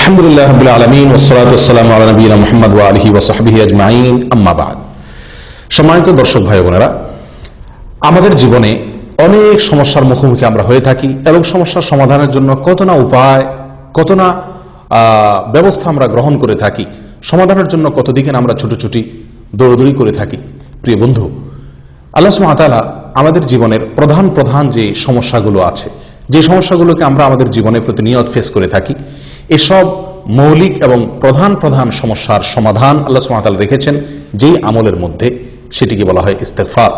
আলহামদুলিল্লাহ রাব্বিল আলামিন ওয়াসসালাতু ওয়াসসালামু আলা নবিয়িনা মুহাম্মদ ওয়া আলিহি ওয়া সাহবিহি আজমাইন, আম্মা বা'দ। সম্মানিত দর্শক ভাই বোনেরা, আমাদের জীবনে অনেক সমস্যার মুখোমুখি আমরা হয়ে থাকি এবং সমস্যার সমাধানের জন্য কত না উপায়, কত না ব্যবস্থা আমরা গ্রহণ করে থাকি। সমাধানের জন্য কত দিকে আমরা ছুটোছুটি দৌড়দৌড়ি করে থাকি। প্রিয় বন্ধু, আল্লাহ সুবহানাহু ওয়া তাআলা আমাদের জীবনের প্রধান প্রধান যে সমস্যাগুলো আছে, যে সমস্যাগুলোকে আমরা আমাদের জীবনে প্রতিনিয়ত ফেস করে থাকি, এসব মৌলিক এবং প্রধান প্রধান সমস্যার সমাধান আল্লাহ সুবহানাহু ওয়া তাআলা রেখেছেন যেই আমলের মধ্যে, সেটিকে বলা হয় ইস্তেগফার।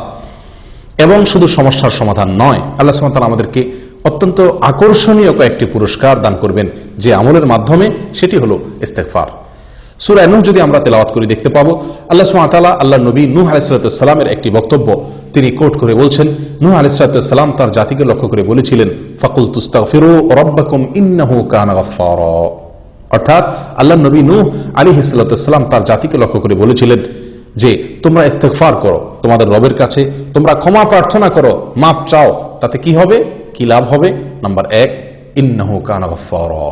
এবং শুধু সমস্যার সমাধান নয়, আল্লাহ সুবহানাহু ওয়া তাআলা আমাদেরকে অত্যন্ত আকর্ষণীয় কয়েকটি পুরস্কার দান করবেন যে আমলের মাধ্যমে, সেটি হলো ইস্তেগফার। সূরা নূহ যদি আমরা তেলাওয়াত করি দেখতে পাবো আল্লাহ সুবহানাহু ওয়া তাআলা আল্লাহর নবী নূহ আলাইহিস সালামের একটি বক্তব্য তিনি কোট করে বলছেন। নূহ আলাইহিস সালাম তার জাতিকে লক্ষ্য করে বলেছিলেন, ফাকুলতু ইস্তাগফিরু রাব্বাকুম ইন্নাহু কানা গাফফারা। অর্থাৎ আল্লাহর নবী নূহ আলাইহিস সালাম তার জাতিকে লক্ষ্য করে বলেছিলেন যে তোমরা ইস্তেগফার করো, তোমাদের রবের কাছে তোমরা ক্ষমা প্রার্থনা করো, মাপ চাও। তাতে কি হবে, কি লাভ হবে? নাম্বার 1, ইন্নাহু কানা গাফফারা,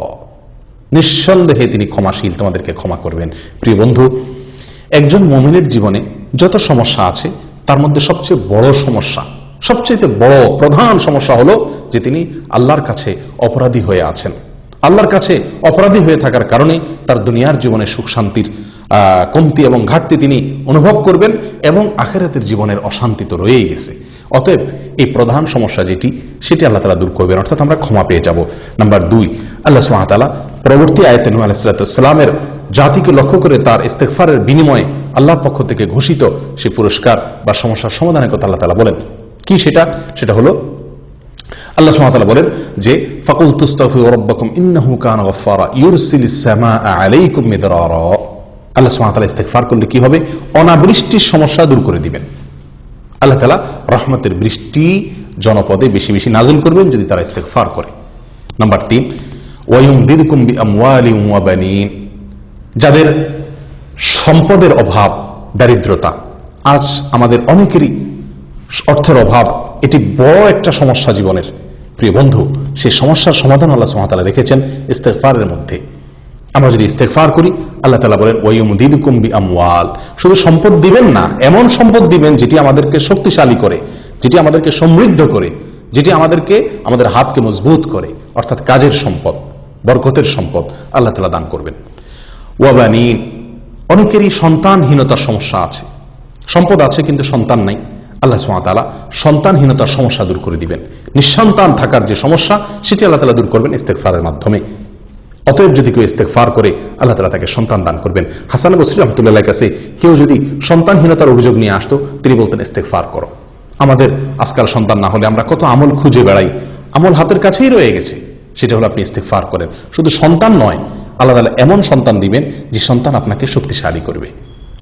নিঃসন্দেহে তিনি ক্ষমাশীল, তোমাদেরকে ক্ষমা করবেন। প্রিয় বন্ধু, একজন মুমিনের জীবনে যত সমস্যা আছে তার মধ্যে সবচেয়ে বড় সমস্যা, সবচেয়ে বড় প্রধান সমস্যা হলো যে তিনি আল্লাহর কাছে অপরাধী হয়ে আছেন। আল্লাহর কাছে অপরাধী হয়ে থাকার কারণে তার দুনিয়ার জীবনে সুখ শান্তির কমতি এবং ঘাটতি তিনি অনুভব করবেন এবং আখিরাতের জীবনের অশান্তি তো রয়েই গেছে। অতএব এই প্রধান সমস্যা যেটি, সেটি আল্লাহ তাআলা দূর করবেন, অর্থাৎ আমরা ক্ষমা পেয়ে যাব। নাম্বার 2, আল্লাহ সুবহানাহু ওয়া তাআলা পরবর্তী আয়াতে নূহ আলাইহিস সালামের জাতিকে লক্ষ্য করে তার ইস্তেগফারের বিনিময়ে আল্লাহর পক্ষ থেকে ঘোষিত সেই পুরস্কার বা সমস্যার সমাধানের কথা আল্লাহ তাআলা বলেন। কি সেটা? সেটা হলো আল্লাহ সুবহানাহু ওয়া তাআলা বলেন যে ফাকুলতু ইস্তাগফিরু রাব্বাকুম ইন্নাহু কানা গাফফারা ইউরসিলিস সামাআ আলাইকুম মিদরারা। আল্লাহ সুবহানাহু ওয়া তাআলা ইস্তেগফার করলে কি হবে? অনাবৃষ্টির সমস্যা দূর করে দিবেন। আল্লাহ তাআলা রহমতের বৃষ্টি জনপদে বেশি বেশি নাজিল করবেন যদি তারা ইস্তেগফার করে। নাম্বার 3, ওয়ায়ুমদিদকুম বিআমওয়ালিন ওয়া বানিন। যাদের সম্পদের অভাব, দারিদ্রতা, আজ আমাদের অনেকেরই অর্থের অভাব, এটি বড় একটা সমস্যা জীবনের। প্রিয় বন্ধু, সেই সমস্যার সমাধান আল্লাহ সুবহানাহু ওয়া তাআলা রেখেছেন ইস্তেগফারের মধ্যে। আমরা যদি ইস্তেগফার করি, আল্লাহ তাআলা বলেন ওয়ায়ুমদিদকুম বিআমওয়াল, শুধু সম্পদ দিবেন না, এমন সম্পদ দিবেন যেটি আমাদেরকে শক্তিশালী করে, যেটি আমাদেরকে সমৃদ্ধ করে, যেটি আমাদেরকে আমাদের হাতকে মজবুত করে, অর্থাৎ কাজের সম্পদ, বরকতের সম্পদ আল্লাহ তাআলা দান করবেন। ওয়া বানিন, অনেকেরই সন্তানহীনতার সমস্যা আছে, সম্পদ আছে কিন্তু সন্তান নাই। আল্লাহ সুবহানাহু ওয়া তাআলা সন্তানহীনতার সমস্যা দূর করে দিবেন। নিঃসন্তান থাকার যে সমস্যা, সেটি আল্লাহ তাআলা দূর করবেন ইস্তেগফারের মাধ্যমে। অতএব যদি কেউ ইস্তেগফার করে, আল্লাহ তাআলা তাকে সন্তান দান করবেন। হাসান বসরি রাহমাতুল্লাহর কাছে কেউ যদি সন্তানহীনতার অভিযোগ নিয়ে আসতো, তিনি বলতেন ইস্তেগফার করো। আমাদের আজকাল সন্তান না হলে আমরা কত আমল খুঁজে বেড়াই, আমল হাতের কাছেই রয়ে গেছে, সেটা হলো আপনি ইস্তেগফার করেন। শুধু সন্তান নয়, আল্লাহ তাআলা এমন সন্তান দিবেন যে সন্তান আপনাকে শক্তিশালী করবে।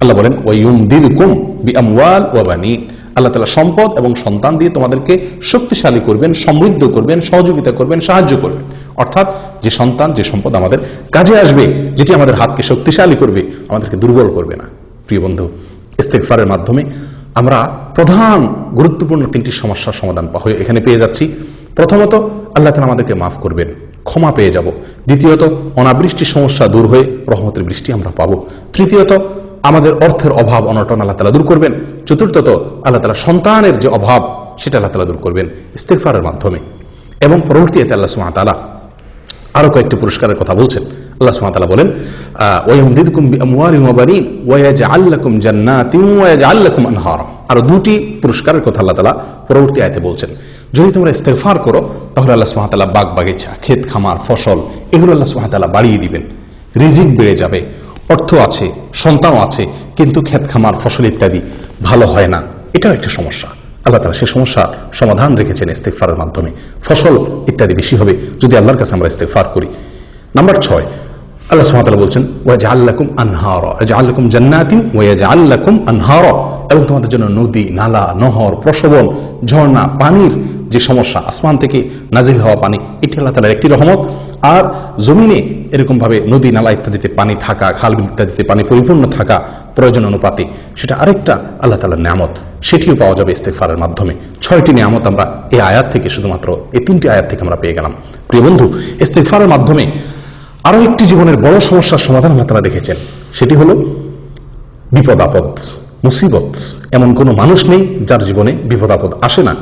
আল্লাহ বলেন ওয়ায়ুমদিদকুম বিআমওয়াল ওয়া বানিন, আল্লাহ তাআলা সম্পদ এবং সন্তান দিয়ে তোমাদেরকে শক্তিশালী করবেন, সমৃদ্ধ করবেন, সহযোগিতা করবেন, সাহায্য করবেন। অর্থাৎ যে সন্তান, যে সম্পদ আমাদের কাজে আসবে, যেটি আমাদের হাতকে শক্তিশালী করবে, আমাদেরকে দুর্বল করবে না। প্রিয় বন্ধু, ইস্তেগফারের মাধ্যমে আমরা প্রধান গুরুত্বপূর্ণ 3টি সমস্যার সমাধান এখানে পেয়ে যাচ্ছি। প্রথমত, আল্লাহ তাআলা আমাদেরকে মাফ করবেন, ক্ষমা পেয়ে যাব। দ্বিতীয়ত, অনাবৃষ্টির সমস্যা দূর হয়ে রহমতের বৃষ্টি আমরা পাবো। তৃতীয়ত, আমাদের অর্থের অভাব অনটন আল্লাহ তাআলা দূর করবেন। চতুর্থত, আল্লাহ তাআলা সন্তানের যে অভাব, সেটা আল্লাহ তাআলা দূর করবেন ইস্তেগফারের মাধ্যমে। এবং পরবর্তীতে আল্লাহ সুবহানাহু ওয়া তাআলা আরো কয়েকটি পুরস্কারের কথা বলছেন। আল্লাহ সুবহানাহু ওয়া তাআলা বলেন ওয়ায়ুমদিদকুম বিআমওয়ালিন ওয়া বানিন ওয়া ইয়াজআল লাকুম জান্নাতিন ওয়া ইয়াজআল লাকুম আনহারা। আরো 2টি পুরস্কারের কথা আল্লাহ তাআলা পরবর্তী আয়াতে বলছেন। যদি তোমরা ইস্তেগফার করো, তাহলে আল্লাহ সুবহানাহু ওয়া তাআলা বাগ বাগিচা, ক্ষেত খামার, ফসল, এগুলো আল্লাহ সুবহানাহু ওয়া তাআলা বাড়িয়ে দিবেন। রিজিক বেড়ে যাবে, অর্থ আছে, সন্তানও আছে, কিন্তু ক্ষেত খামার, ফসল ইত্যাদি ভালো হয় না। এটাও একটা সমস্যা। আল্লাহ তাআলা সেই সমস্যার সমাধান রেখেছেন ইস্তেগফারের মাধ্যমে। ফসল ইত্যাদি বেশি হবে যদি আল্লাহর কাছে আমরা ইস্তেগফার করি। নাম্বার 6, আল্লাহ সুবহানাহু ওয়া তাআলা বলছেন ওয়াজআল লাকুম আনহারা, ইয়াজআল লাকুম জান্নাতিন ওয়া ইয়াজআল লাকুম আনহারা, এবং তোমাদের জন্য নদী, নালা, নহর, প্রশবন, ঝর্ণা, পানির যে সমস্যা, আসমান থেকে নাজিল হওয়া পানি, এটি আল্লাহ তাআলার একটি রহমত। আর জমিনে এরকম ভাবে নদী, নালা ইত্যাদিতে পানি থাকা, খাল বিল ইত্যাদিতে পানি পরিপূর্ণ থাকা প্রয়োজন অনুপাতে, সেটা আরেকটা আল্লাহ তাআলার নিয়ামত, সেটিও পাওয়া যাবে ইস্তেগফারের মাধ্যমে। 6টি নিয়ামত আমরা এই আয়াত থেকে, শুধুমাত্র এই 3টি আয়াত থেকে আমরা পেয়ে গেলাম। প্রিয় বন্ধু, ইস্তেগফারের মাধ্যমে আরো একটি জীবনের বড় সমস্যার সমাধান আল্লাহ তাআলা রেখেছেন, সেটি হলো বিপদ আপদ, মুসিবত। এমন কোনো মানুষ নেই যার জীবনে বিপদ আপদ আসে না,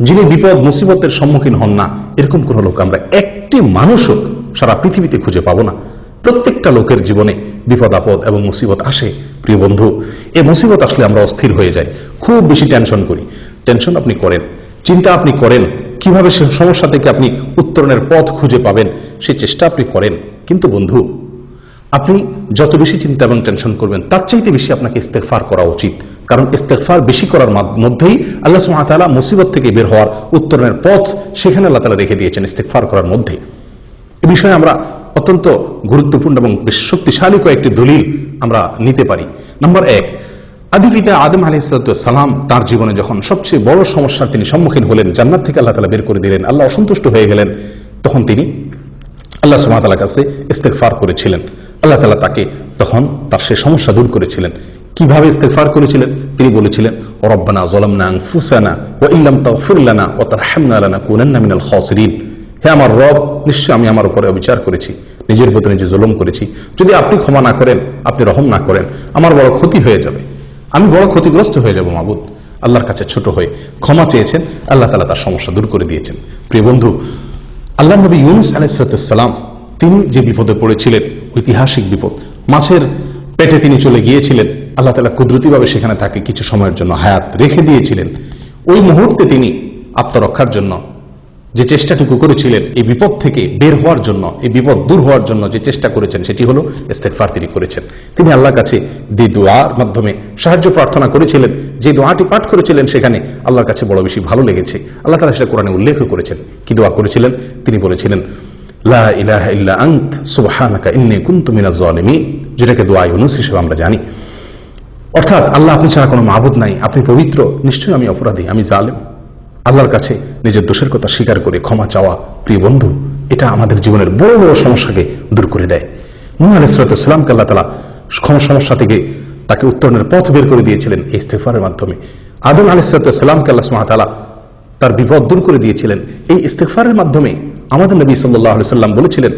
যিনি বিপদ মুসিবতের সম্মুখীন হন না, এরকম কোন লোক আমরা একটি মানুষও সারা পৃথিবীতে খুঁজে পাবো না। প্রত্যেকটা লোকের জীবনে বিপদ আপদ এবং মুসিবত আসে। প্রিয় বন্ধু, এই মুসিবত আসলে আমরা অস্থির হয়ে যাই, খুব বেশি টেনশন করি। টেনশন আপনি করেন, চিন্তা আপনি করেন, কিভাবে সে সমস্যা থেকে আপনি উত্তরণের পথ খুঁজে পাবেন সেই চেষ্টা আপনি করেন। কিন্তু বন্ধু, আপনি যত বেশি চিন্তা এবং টেনশন করবেন তার চাইতে বেশি আপনাকে ইস্তেগফার করা উচিত। কারণ ইস্তেগফার বেশি করার মধ্যেই আল্লাহ সুবহানাহু ওয়া তাআলা মুসিবত থেকে বের হওয়ার উত্তরণের পথ সেখানে আল্লাহ তাআলা রেখে দিয়েছেন, ইস্তেগফার করার মধ্যে। এই বিষয়ে আমরা অত্যন্ত গুরুত্বপূর্ণ এবং বেশ শক্তিশালী কয়েকটি দলিল আমরা নিতে পারি। নম্বর 1, আদি পিতা আদম আলাইহিস সালাম তার জীবনে যখন সবচেয়ে বড় সমস্যার তিনি সম্মুখীন হলেন, জান্নাত থেকে আল্লাহ তাআলা বের করে দিলেন, আল্লাহ অসন্তুষ্ট হয়ে গেলেন, তখন তিনি আল্লাহ সুবহানাহু ওয়া তাআলার কাছে ইস্তেগফার করেছিলেন। আল্লাহ তাআলা তাকে তখন তার সেই সমস্যা দূর করেছিলেন। কিভাবে ইস্তেগফার করেছিলেন? তিনি বলেছিলেন, রব্বানা যালামনা আনফুসানা ওয়া ইল্লাম তাগফির লানা ওয়া তারহামনা লানাকুনান্না মিনাল খাসিরিন। হে আমার রব, নিশ্চয় আমি আমার উপরে অবিচার করেছি, নিজের প্রতি নিজে জুলুম করেছি। যদি আপনি ক্ষমা না করেন, আপনি রহম না করেন, আমার বড় ক্ষতি হয়ে যাবে, আমি বড় ক্ষতিগ্রস্ত হয়ে যাব। মাবুদ আল্লাহর কাছে ছোট হয়ে ক্ষমা চেয়েছেন, আল্লাহ তাআলা তার সমস্যা দূর করে দিয়েছেন। প্রিয় বন্ধু, আল্লাহ নবী ইউনূস আলাইহিস সালাম তিনি যে বিপদে পড়েছিলেন, ঐতিহাসিক বিপদ, মাছের পেটে তিনি চলে গিয়েছিলেন, আল্লাহ তাআলা কুদরতিভাবে সেখানে তাকে কিছু সময়ের জন্য হায়াত রেখে দিয়েছিলেন। ওই মুহূর্তে তিনি আত্মরক্ষার জন্য যে চেষ্টাটুকু করেছিলেন, এই বিপদ থেকে বের হওয়ার জন্য, এই বিপদ দূর হওয়ার জন্য যে চেষ্টা করেছেন সেটি হলো ইস্তেগফার তিনি করেছেন। তিনি আল্লাহর কাছে যে দোয়ার মাধ্যমে সাহায্য প্রার্থনা করেছিলেন, যে দোয়াটি পাঠ করেছিলেন, সেখানে আল্লাহর কাছে বড় বেশি ভালো লেগেছে। আল্লাহ তাআলা সেটা কোরআনে উল্লেখ করেছেন। কি দোয়া করেছিলেন? তিনি বলেছিলেন, লা ইলাহা ইল্লা আনত সুবহানাকা ইন্নী কুনতু মিনাজ জালিমিন, যেটাকে দোয়া ইউনূস হিসেবে আমরা জানি। অর্থাৎ আল্লাহ, আপনি ছাড়া কোনো মাবুদ নাই, আপনি পবিত্র, নিশ্চয়ই আমি অপরাধী, আমি জালেম। আল্লাহর কাছে নিজের দোষের কথা স্বীকার করে ক্ষমা চাওয়া, প্রিয় বন্ধু, এটা আমাদের জীবনের বড় বড় সমস্যাকে দূর করে দেয়। নূহ আলাইহিস সালামকে আল্লাহ তাআলা সমস্যা থেকে তাকে উত্তরণের পথ বের করে দিয়েছিলেন এই ইস্তেগফারের মাধ্যমে। আদম আলাইহিস সালামকে আল্লাহ সুবহানাহু ওয়া তাআলা তার বিপদ দূর করে দিয়েছিলেন এই ইস্তেগফারের মাধ্যমে। আমাদের নবী সাল্লাল্লাহু আলাইহি সাল্লাম বলেছিলেন,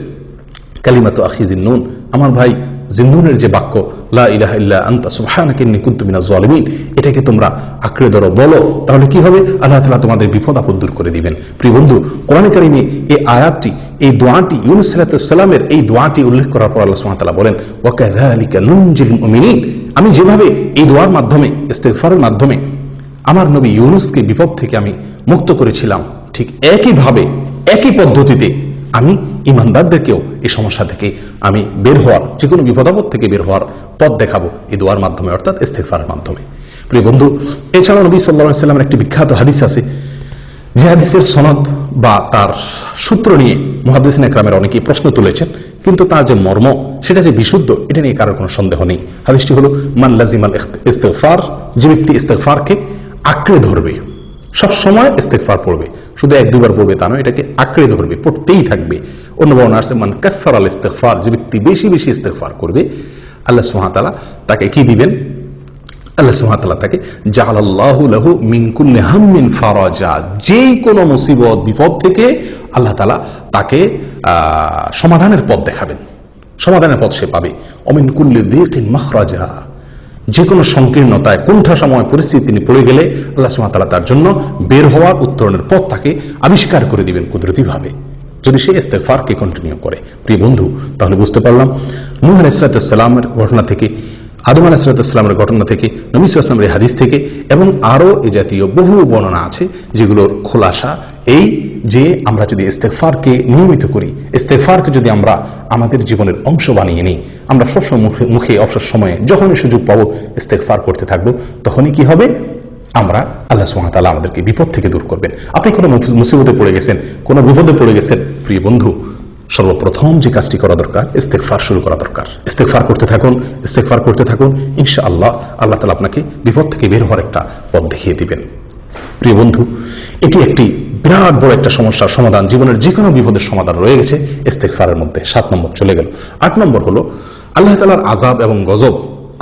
কালিমাতু আখি জিন্নুন, আমার ভাই জিন্নুনের যে বাক্য, লা ইলাহা ইল্লা আনতা সুবহানাকা ইন্নী কুনতু মিনাজ জালিমিন, এটাকে তোমরা আঁকড়ে ধরো, বলো, তাহলে কি হবে? আল্লাহ তাআলা তোমাদের বিপদ আপদ দূর করে দিবেন। প্রিয় বন্ধু, কোরআনে কারিমে এই আয়াতটি, এই দোয়াটি, ইউনূস আলাইহিস সালামের এই দোয়াটি উল্লেখ করার পর আল্লাহ সুবহানাহু ওয়া তাআলা বলেন, ওয়া কাযালিকা নুনজিল মুমিনিন, আমি যেভাবে এই দোয়ার মাধ্যমে, ইস্তেগফারের মাধ্যমে আমার নবী ইউনূসকে বিপদ থেকে আমি মুক্ত করেছিলাম, ঠিক একইভাবে, একই পদ্ধতিতে আমি ইমানদারদেরকেও এই সমস্যা থেকে আমি বের হওয়ার, যে কোনো বিপদাপদ থেকে বের হওয়ার পথ দেখাবো এই দোয়ার মাধ্যমে, অর্থাৎ ইস্তেগফারের মাধ্যমে। প্রিয় বন্ধু, এছাড়াও নবী সাল্লাল্লাহু আলাইহি ওয়াসাল্লামের একটি বিখ্যাত হাদিস আছে, যে হাদিসের সনদ বা তার সূত্র নিয়ে মুহাদ্দিসিন ইকরামের অনেকেই প্রশ্ন তুলেছেন, কিন্তু তার যে মর্ম, সেটা যে বিশুদ্ধ, এটা নিয়ে কারোর কোনো সন্দেহ নেই। হাদিসটি হলো, মান লাজিমাল ইস্তেগফার, যে ব্যক্তি ইস্তেগফারকে আঁকড়ে ধরবে, সব সময় ইস্তেগফার পড়বে, শুধু এক দুবার পড়বে তা নয়, এটাকে আঁকড়ে ধরবে, পড়তেই থাকবে। অন্য বর্ণনা আছে, মান কাসসারাল ইস্তেগফার, যে ব্যক্তি বেশি বেশি ইস্তেগফার করবে, আল্লাহ সুবহানাহু ওয়া তাআলা তাকে কি দিবেন? আল্লাহ সুবহানাহু ওয়া তাআলা তাকে জাআলাল্লাহু লাহু মিন কুল্লি হাম্মিন ফারাজা, যেই কোনো মুসিবত বিপদ থেকে আল্লাহ তাআলা তাকে সমাধানের পথ দেখাবেন, সমাধানের পথ সে পাবে। অমিন কুল্লি যিকিন মাখরাজা, যে কোনো সংকীর্ণতায়, কুণ্ঠাসময় পরিস্থিতি তিনি পড়ে গেলে আল্লাহ সুবহানাহু ওয়া তাআলা তার জন্য বের হওয়ার, উত্তরণের পথ তাকে আবিষ্কার করে দিবেন কুদরতিভাবে, যদি সে ইস্তেগফারকে কন্টিনিউ করে। প্রিয় বন্ধু, তাহলে বুঝতে পারলাম নূহ আলাইহিস সালামের ঘটনা থেকে, আদম আলাইহিস সালামের ঘটনা থেকে, নবী সাল্লাল্লাহু আলাইহি ওয়াসাল্লামের হাদিস থেকে, এবং আরো এই জাতীয় বহু বর্ণনা আছে যেগুলোর খোলাসা এই, যে আমরা যদি ইস্তেগফারকে নিয়মিত করি, ইস্তেগফারকে যদি আমরা আমাদের জীবনের অংশ বানিয়ে নিই, আমরা সবসময় মুখে অবসর সময়ে যখনই সুযোগ পাবো ইস্তেগফার করতে থাকবো, তখনই কি হবে? আমরা, আল্লাহ সুবহানাহু ওয়া তাআলা আমাদেরকে বিপদ থেকে দূর করবেন। আপনি কোনো মুসিবতে পড়ে গেছেন, কোনো বিপদে পড়ে গেছেন, প্রিয় বন্ধু, সর্বপ্রথম যে কাজটি করা দরকার, ইস্তেগফার শুরু করা দরকার। ইস্তেগফার করতে থাকুন, ইস্তেগফার করতে থাকুন, ইনশাআল্লাহ আল্লাহ তাআলা আপনাকে বিপদ থেকে বের হওয়ার একটা পথ দেখিয়ে দিবেন। প্রিয় বন্ধু, এটি একটি বিরাট বড় একটা সমস্যার সমাধান, জীবনের যে কোনো বিপদের সমাধান রয়ে গেছে ইস্তেগফারের মধ্যে। 7 নম্বর চলে গেল। 8 নম্বর হলো, আল্লাহ তাআলার আযাব এবং গজব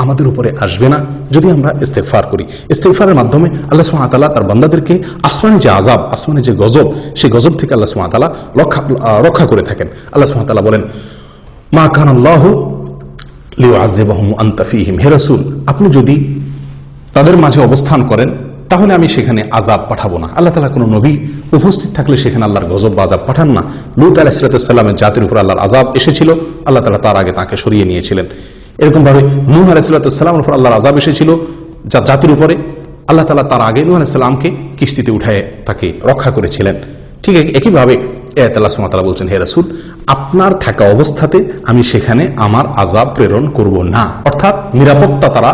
আমাদের উপরে আসবে না যদি আমরা ইস্তেগফার করি। ইস্তেগফারের মাধ্যমে আল্লাহ সুবহানাহু ওয়া তাআলা তার বান্দাদেরকে আসমানি যে আযাব, আসমানি যে গজব, সেই গজব থেকে আল্লাহ সুবহানাহু ওয়া তাআলা রক্ষা করে থাকেন। আল্লাহ সুবহানাহু ওয়া তাআলা বলেন, মা কানাল্লাহু লিউআযিবাহুম ওয়া আনতা ফীহিম, হে রাসূল আপনি যদি তাদের মাঝে অবস্থান করেন তাহলে আমি সেখানে আযাব পাঠাবো না। আল্লাহ তাআলা কোনো নবী উপস্থিত থাকলে সেখানে আল্লাহর গজব বা আযাব পাঠান না। লূত আলাইহিস সালামের জাতির উপর আল্লাহর আযাব এসেছিল, আল্লাহ তাআলা তার আগে তাকে সরিয়ে নিয়েছিলেন। এরকম ভাবে নূহ আলাইহিস সালামের উপর আল্লাহর আযাব এসেছিল জাতির উপরে, আল্লাহ তাআলা তার আগে নূহ আলাইহিস সালামকে কিস্তিতে উঠায় তাকে রক্ষা করেছিলেন। ঠিক একইভাবে আয়াতে আল্লাহ সুবহানাহু ওয়া তাআলা বলছেন, হে রাসূল আপনার থাকা অবস্থাতে আমি সেখানে আমার আযাব প্রেরণ করব না, অর্থাৎ নিরাপত্তা তারা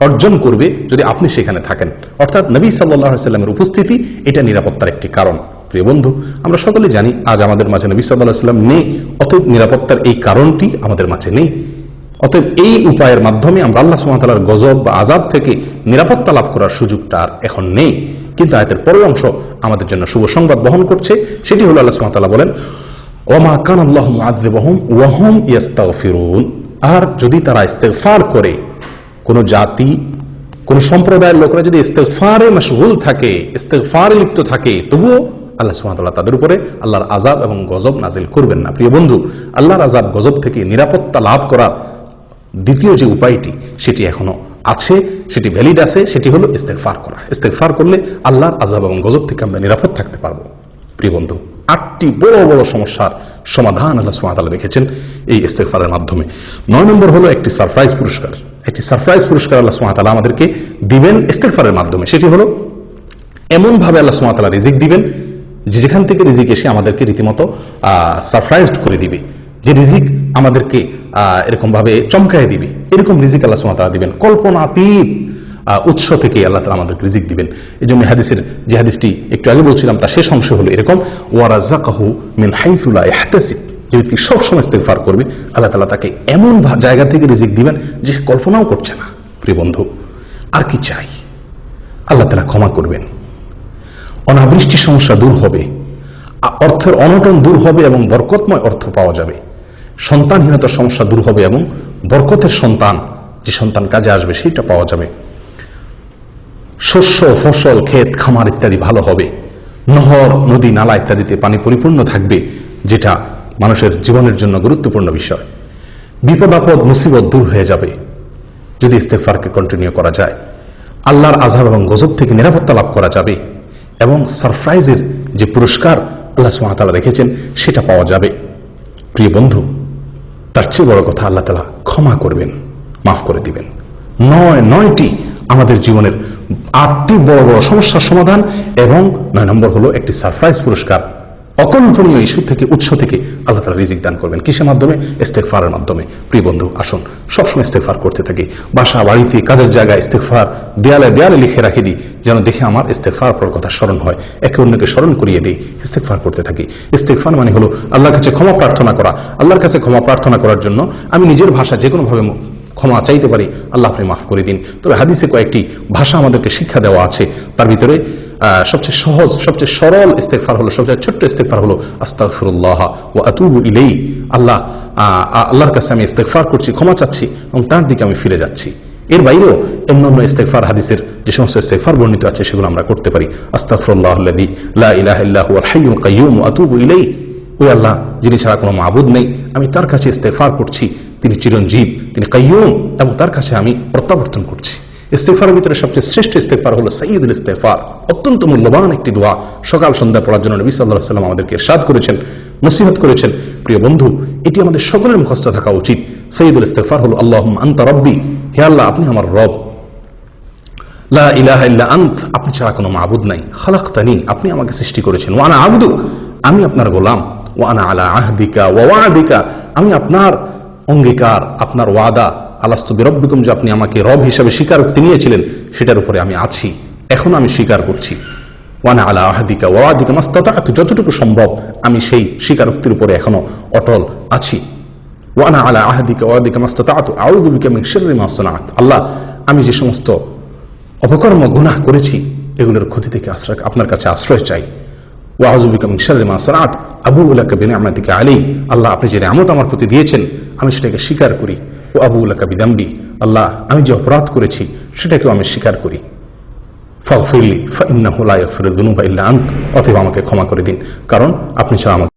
অর্জন করবে যদি আপনি সেখানে থাকেন। অর্থাৎ নবী সাল্লাল্লাহু আলাইহি সাল্লামের উপস্থিতি এটা নিরাপত্তার একটি কারণ। প্রিয় বন্ধু, আমরা সকলে জানি আজ আমাদের মাঝে নবী সাল্লাল্লাহু আলাইহি সাল্লাম নেই, অতএব নিরাপত্তার এই কারণটি আমাদের মাঝে নেই। অতএব এই উপায়ের মাধ্যমে আমরা আল্লাহ সুবহানাহু ওয়া তাআলার গজব বা আযাব থেকে নিরাপত্তা লাভ করার সুযোগটা আর এখন নেই। কিন্তু আয়াতের পরের অংশ আমাদের জন্য শুভ সংবাদ বহন করছে, সেটি হলো আল্লাহ সুবহানাহু ওয়া তাআলা বলেন, ওয়া মা কানা আল্লাহু মুআযযিবাহুম ওয়া হুম ইস্তাগফিরুন, আর যদি তারা ইস্তেগফার করে, কোন জাতি কোন সম্প্রদায়ের লোকরা যদি ইস্তেগফারে মশগুল থাকে, ইস্তেগফারে লিপ্ত থাকে, তবুও আল্লাহ সুবহানাহু ওয়া তাআলা তাদের উপরে আল্লাহর আযাব এবং গজব নাজিল করবেন না। প্রিয় বন্ধু, আল্লাহর আযাব গজব থেকে নিরাপত্তা লাভ করার দ্বিতীয় যে উপায়টি সেটি এখনো আছে, সেটি ভ্যালিড আছে, সেটি হলো ইস্তেগফার করা। ইস্তেগফার করলে আল্লাহর আযাব এবং গজব থেকে আমরা নিরাপদ থাকতে পারবো। প্রিয় বন্ধু, 8টি বড় বড় সমস্যার সমাধান আল্লাহ সুবহানাহু ওয়া তাআলা রেখেছেন এই ইস্তেগফারের মাধ্যমে। 9 নম্বর হলো একটি সারপ্রাইজ পুরস্কার। একটি সারপ্রাইজ পুরস্কার আল্লাহ সুবহানাহু ওয়া তাআলা আমাদেরকে দিবেন ইস্তেগফারের মাধ্যমে। সেটি হলো এমন ভাবে আল্লাহ সুবহানাহু ওয়া তাআলা রিজিক দিবেন যে যেখান থেকে রিজিক এসে আমাদেরকে রীতিমতো সারপ্রাইজড করে দিবে, যে রিজিক আমাদেরকে এরকম ভাবে চমকায় দিবে, এরকম রিজিক আল্লাহ সুবহানাহু ওয়া তাআলা দিবেন। কল্পনাতীত উৎস থেকে আল্লাহ তাআলা আমাদেরকে রিজিক দিবেন। এই জন্য হাদিসের যে হাদিসটি একটু আগে বলছিলাম তার শেষ অংশ হলো এরকম, ওয়া রাযাকাহু মিন হাইসু লা ইয়াহতাসিব, যে ব্যক্তি সবসময় ইস্তেগফার করবে আল্লাহ তাআলা তাকে এমন জায়গা থেকে রিজিক দিবেন যে সে কল্পনাও করছে না। প্রিয় বন্ধু, আর কি চাই? আল্লাহ তাআলা ক্ষমা করবেন, অনাবৃষ্টির সমস্যা দূর হবে, অর্থের অনটন দূর হবে এবং বরকতময় অর্থ পাওয়া যাবে, সন্তানহীনতার সমস্যা দূর হবে এবং বরকতের সন্তান, যে সন্তান কাজে আসবে সেটা পাওয়া যাবে, শস্য ফসল ক্ষেত খামার ইত্যাদি ভালো হবে, নহর নদী নালা ইত্যাদিতে পানি পরিপূর্ণ থাকবে, যেটা মানুষের জীবনের জন্য গুরুত্বপূর্ণ বিষয়, বিপদ আপদ মুসিবত দূর হয়ে যাবে যদি ইস্তেগফারকে কন্টিনিউ করা যায়, আল্লাহর আযাব এবং গজব থেকে নিরাপত্তা লাভ করা যাবে এবং সারপ্রাইজের যে পুরস্কার আল্লাহ সুবহানাহু ওয়া তাআলা রেখেছেন সেটা পাওয়া যাবে। প্রিয় বন্ধু, তার চেয়ে বড় কথা আল্লাহ তাআলা ক্ষমা করবেন, মাফ করে দিবেন। 9টি আমাদের জীবনের 8টি বড় বড় সমস্যার সমাধান এবং 9 নম্বর হলো একটি সারপ্রাইজ পুরস্কার। অকল্পনীয় ইস্যু থেকে, উৎস থেকে আল্লাহ তাআলা রিজিক দান করবেন। কিসের মাধ্যমে? ইস্তেগফারের মাধ্যমে। প্রিয় বন্ধু, আসুন সবসময় ইস্তেগফার করতে থাকি। বাসা বাড়িতে কাজের জায়গায় ইস্তেগফার দেয়ালে দেয়ালে লিখে রাখি দিই, যেন দেখে আমার ইস্তেগফার করার কথা স্মরণ হয়, একে অন্যকে স্মরণ করিয়ে দিই, ইস্তেগফার করতে থাকি। ইস্তেগফার মানে হলো আল্লাহর কাছে ক্ষমা প্রার্থনা করা। আল্লাহর কাছে ক্ষমা প্রার্থনা করার জন্য আমি নিজের ভাষা যে কোনো ভাবে ক্ষমা চাইতে পারি, আল্লাহ আপনি মাফ করে দিন। তবে হাদিসে কয়েকটি ভাষা আমাদেরকে শিক্ষা দেওয়া আছে, তার ভিতরে সবচেয়ে সহজ, সবচেয়ে সরল ইস্তেগফার হলো, সবচেয়ে ছোট্ট ইস্তেগফার হলো আস্তাগফিরুল্লাহ ওয়া আতুবু ইলাইহি। আল্লাহর কাছে আমি ইস্তেগফার করছি, ক্ষমা চাচ্ছি এবং তার দিকে আমি ফিরে যাচ্ছি। এর বাইরেও অন্যান্য ইস্তেগফার হাদিসের যে সমস্ত ইস্তেগফার বর্ণিত আছে সেগুলো আমরা করতে পারি। আস্তাগফিরুল্লাহাল্লাযী লা ইলাহা ইল্লা হুয়াল হাইয়ুল কাইয়্যুম ওয়া আতুবু ইলাইহি। ওই আল্লাহ যিনি ছাড়া কোনো মাবুদ নেই, আমি তার কাছে ইস্তেগফার করছি, তিনি চিরঞ্জীব, তিনি কাইয়্যুম, এবং তার কাছে আমি প্রত্যাবর্তন করছি। ইস্তেগফারের ভিতরে সবচেয়ে শ্রেষ্ঠ ইস্তেগফার হলো সাইয়্যিদুল ইস্তেগফার, অত্যন্ত মূল্যবান একটি দোয়া, সকাল সন্ধ্যা পড়ার জন্য নবী সাল্লাল্লাহু আলাইহি ওয়াসাল্লাম আমাদেরকে ইরশাদ করেছেন, নসিহত করেছেন। প্রিয় বন্ধু, এটি আমাদের সকলের মুখস্থ থাকা উচিত। সাইয়্যিদুল ইস্তেগফার হলো আল্লাহুম্মা আনতা রাব্বি, হে আল্লাহ আপনি আমার রব, লা ইলাহা ইল্লা আনত, আপনি ছাড়া কোনো মাবুদ নাই, খালাকতানি, আপনি আমাকে সৃষ্টি করেছেন, ওয়া আনা আবদুক, আমি আপনার গোলাম, ওয়া আনা আলা আহদিকা ওয়া ওয়াদিকা, আমি আপনার অঙ্গীকার, আপনার ওয়াদা, আলাস্তু বিরব্বিকুম, যে আপনি আমাকে রব হিসাবে স্বীকারোক্তি নিয়েছিলেন সেটার উপরে আমি আছি, এখন আমি স্বীকার করছি। ওয়া আনা আলা আহদিকা ওয়া ওয়াদিকা মাস্তাতা'তু, যতটুকু সম্ভব আমি সেই স্বীকারোক্তির উপরে এখনো অটল আছি। ওয়া আনা আলা আহদিকা ওয়া ওয়াদিকা মাস্তাতা'তু আউযু বিকা মিন শাররি মা সানা'ত, আল্লাহ আমি যে সমস্ত অপকর্ম গুনাহ করেছি এগুলোর ক্ষতি থেকে আপনার কাছে আশ্রয় চাই। ওয়া আউযু বিকা মিন শাররি মা সানা'ত আবুউ লাকা বিনি'মাতিকা আলাইহি, আল্লাহ আপনি যে নিয়ামত আমার প্রতি দিয়েছেন আমি সেটাকে স্বীকার করি। ওয়া আবুউ লাকা বিযামবি, আল্লাহ আমি যে অপরাধ করেছি সেটাকেও আমি স্বীকার করি। ফাগফিরলি ফাইন্নাহু লা ইয়াগফিরুয যুনুবা ইল্লা আনত, অতএব আমাকে ক্ষমা করে দিন, কারণ আপনি ছাড়া